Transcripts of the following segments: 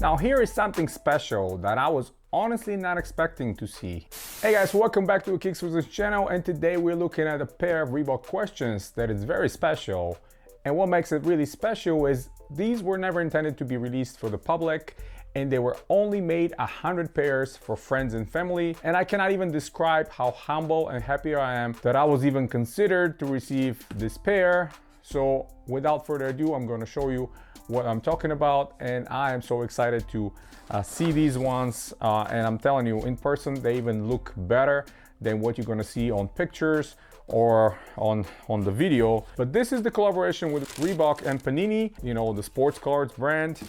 Now here is something special that I was honestly not expecting to see. Hey guys, welcome back to the Kicks with This channel, and today we're looking at a pair of Reebok Questions that is very special. And what makes it really special is these were never intended to be released for the public, and they were only made 100 pairs for friends and family. And I cannot even describe how humble and happy I am that I was even considered to receive this pair. So without further ado, I'm going to show you what I'm talking about, and I am so excited to see these ones. And I'm telling you, in person, they even look better than what you're going to see on pictures or on the video. But this is the collaboration with Reebok and Panini, you know, the sports cards brand,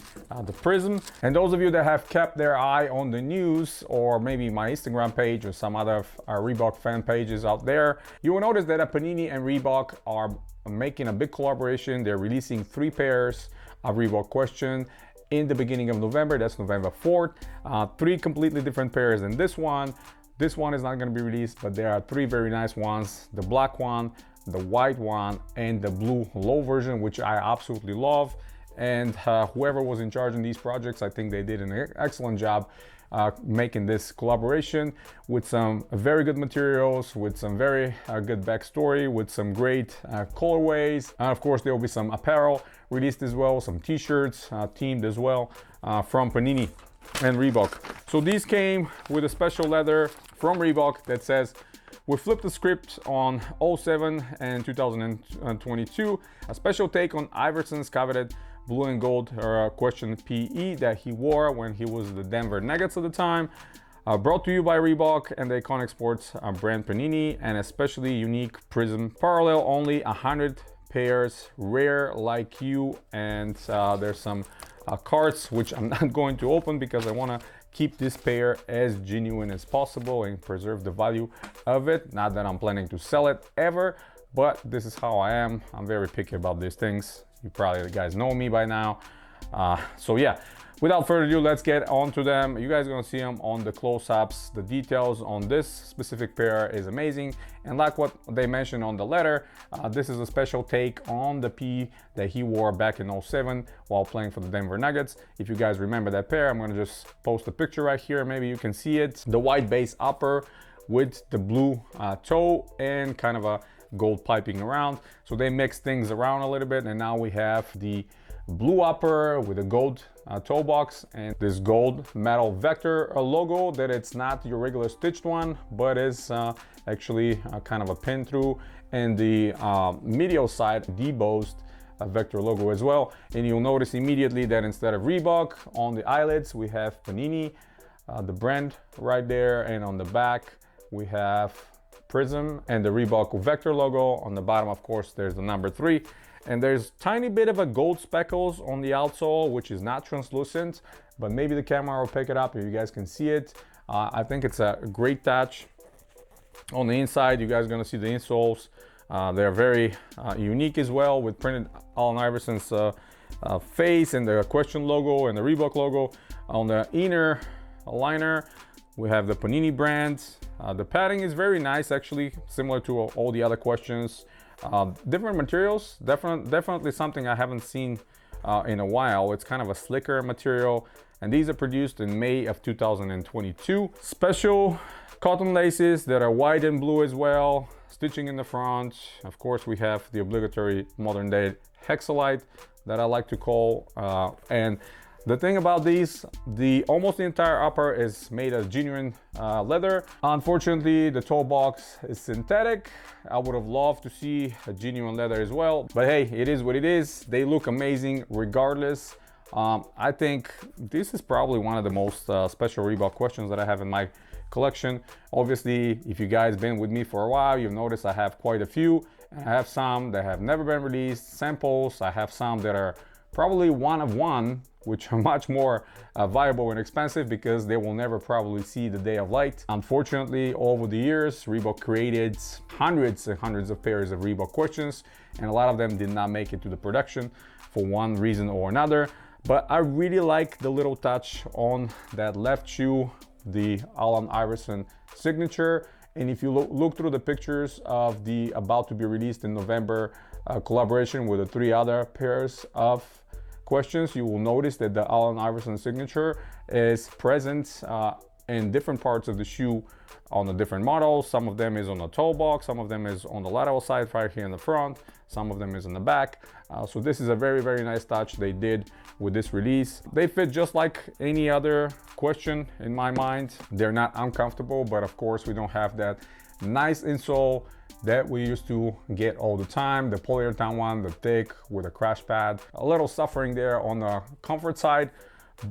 the Prizm. And those of you that have kept their eye on the news, or maybe my Instagram page or some other Reebok fan pages out there, you will notice that Panini and Reebok are making a big collaboration. They're releasing 3 pairs of Reebok Question in the beginning of November. That's November 4th. 3 completely different pairs than this one. This one is not going to be released, but there are 3 very nice ones: the black one, the white one, and the blue low version, which I absolutely love. And whoever was in charge in these projects, I think they did an excellent job making this collaboration with some very good materials, with some very good backstory, with some great colorways. And of course, there will be some apparel released as well, some t-shirts themed as well from Panini and Reebok. So these came with a special letter from Reebok that says, "We flipped the script on 07 and 2022, a special take on Iverson's coveted blue and gold Question PE that he wore when he was the Denver Nuggets at the time. Brought to you by Reebok and the iconic sports brand Panini, and especially unique Prizm parallel, only 100 pairs, rare like you." And there's some cards which I'm not going to open because I want to keep this pair as genuine as possible and preserve the value of it. Not that I'm planning to sell it ever, but this is how I am. I'm very picky about these things. You probably guys know me by now. So yeah, without further ado, let's get on to them. You guys are gonna see them on the close-ups. The details on this specific pair is amazing. And like what they mentioned on the letter, this is a special take on the P that he wore back in 07 while playing for the Denver Nuggets. If you guys remember that pair, I'm gonna just post a picture right here. Maybe you can see it. The white base upper with the blue toe and kind of a gold piping around. So they mix things around a little bit, and now we have the blue upper with a gold toe box and this gold metal vector logo that it's not your regular stitched one, but is actually kind of a pin through, and the medial side debossed vector logo as well. And you'll notice immediately that instead of Reebok on the eyelets, we have Panini, the brand right there, and on the back we have Prizm and the Reebok vector logo. On the bottom, of course, there's the number 3, and there's tiny bit of a gold speckles on the outsole, which is not translucent, but maybe the camera will pick it up if you guys can see it. I think it's a great touch. On the inside, you guys are gonna see the insoles. They're very unique as well, with printed Allen Iverson's face and the Question logo and the Reebok logo. On the inner liner, we have the Panini brand. The padding is very nice, actually, similar to all the other Questions. Different materials, definitely something I haven't seen in a while. It's kind of a slicker material, and these are produced in May of 2022. Special cotton laces that are white and blue as well, stitching in the front. Of course, we have the obligatory modern day hexalite that I like to call, and the thing about these, almost the entire upper is made of genuine leather. Unfortunately, the toe box is synthetic. I would have loved to see a genuine leather as well, but hey, it is what it is. They look amazing regardless. I think this is probably one of the most special Reebok Questions that I have in my collection. Obviously, if you guys been with me for a while, you've noticed I have quite a few. I have some that have never been released, samples. I have some that are probably one of one, which are much more viable and expensive because they will never probably see the day of light. Unfortunately, over the years, Reebok created hundreds and hundreds of pairs of Reebok Questions, and a lot of them did not make it to the production for one reason or another. But I really like the little touch on that left shoe, the Allen Iverson signature. And if you look through the pictures of the about to be released in November collaboration with the 3 other pairs of questions, you will notice that the Allen Iverson signature is present in different parts of the shoe on the different models. Some of them is on the toe box, some of them is on the lateral side right here in the front, some of them is in the back. So this is a very, very nice touch they did with this release. They fit just like any other question in my mind. They're not uncomfortable, but of course we don't have that nice insole that we used to get all the time, the polyurethane one, the thick with a crash pad. A little suffering there on the comfort side,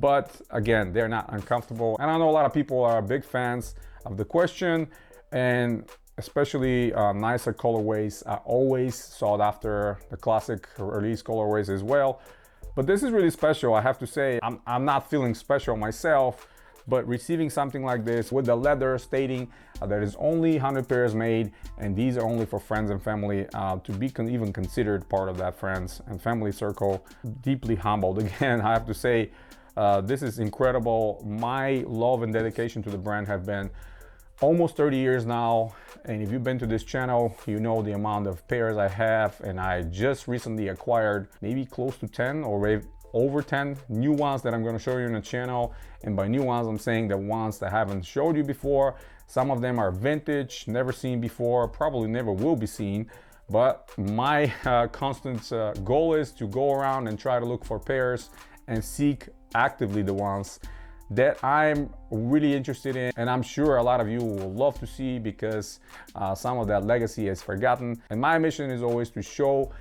but again, they're not uncomfortable. And I know a lot of people are big fans of the question, and especially nicer colorways are always sought after, the classic release colorways as well. But this is really special, I have to say. I'm not feeling special myself, but receiving something like this with the leather stating that is only 100 pairs made, and these are only for friends and family, to be even considered part of that friends and family circle. Deeply humbled. Again, I have to say, this is incredible. My love and dedication to the brand have been almost 30 years now, and if you've been to this channel, you know the amount of pairs I have, and I just recently acquired maybe close to 10 or over 10 new ones that I'm going to show you in the channel. And by new ones, I'm saying the ones that I haven't showed you before. Some of them are vintage, never seen before, probably never will be seen. But my constant goal is to go around and try to look for pairs and seek actively the ones that I'm really interested in, and I'm sure a lot of you will love to see, because some of that legacy is forgotten. And my mission is always to show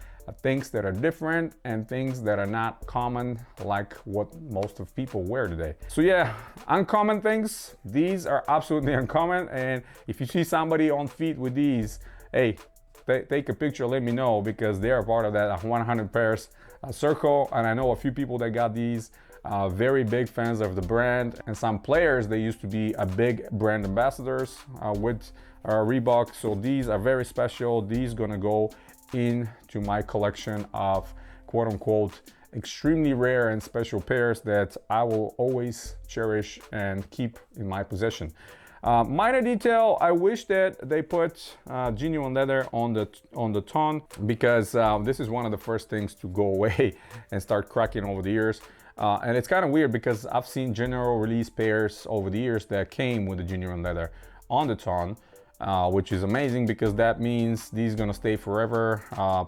things that are different and things that are not common, like what most of people wear today. So yeah, uncommon things, these are absolutely uncommon. And if you see somebody on feet with these, hey, take a picture, let me know, because they are part of that 100 pairs circle. And I know a few people that got these, very big fans of the brand, and some players, they used to be a big brand ambassadors with Reebok. So these are very special. These gonna go into my collection of quote unquote extremely rare and special pairs that I will always cherish and keep in my possession. Minor detail, I wish that they put genuine leather on the tongue, because this is one of the first things to go away and start cracking over the years. And it's kind of weird, because I've seen general release pairs over the years that came with the genuine leather on the tongue, which is amazing, because that means these are gonna stay forever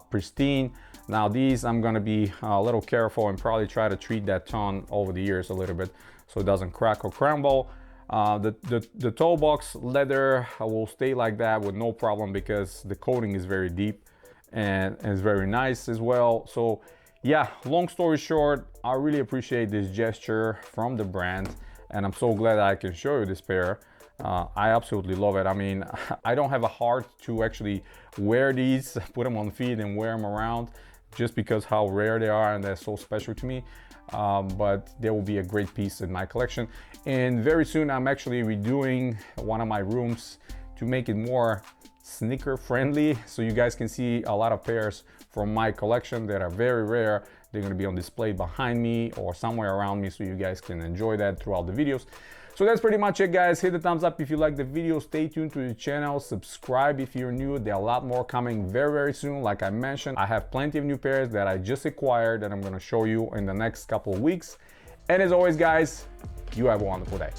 pristine. Now these, I'm gonna be a little careful and probably try to treat that tongue over the years a little bit so it doesn't crack or crumble. The toe box leather will stay like that with no problem, because the coating is very deep and it's very nice as well. So yeah, long story short, I really appreciate this gesture from the brand, and I'm so glad I can show you this pair. I absolutely love it. I mean, I don't have a heart to actually wear these, put them on feet and wear them around, just because how rare they are and they're so special to me. But they will be a great piece in my collection. And very soon I'm actually redoing one of my rooms to make it more sneaker friendly, so you guys can see a lot of pairs from my collection that are very rare. They're going to be on display behind me or somewhere around me, so you guys can enjoy that throughout the videos. So that's pretty much it, guys. Hit the thumbs up if you like the video. Stay tuned to the channel. Subscribe if you're new. There are a lot more coming very, very soon. Like I mentioned, I have plenty of new pairs that I just acquired that I'm going to show you in the next couple of weeks. And as always, guys, you have a wonderful day.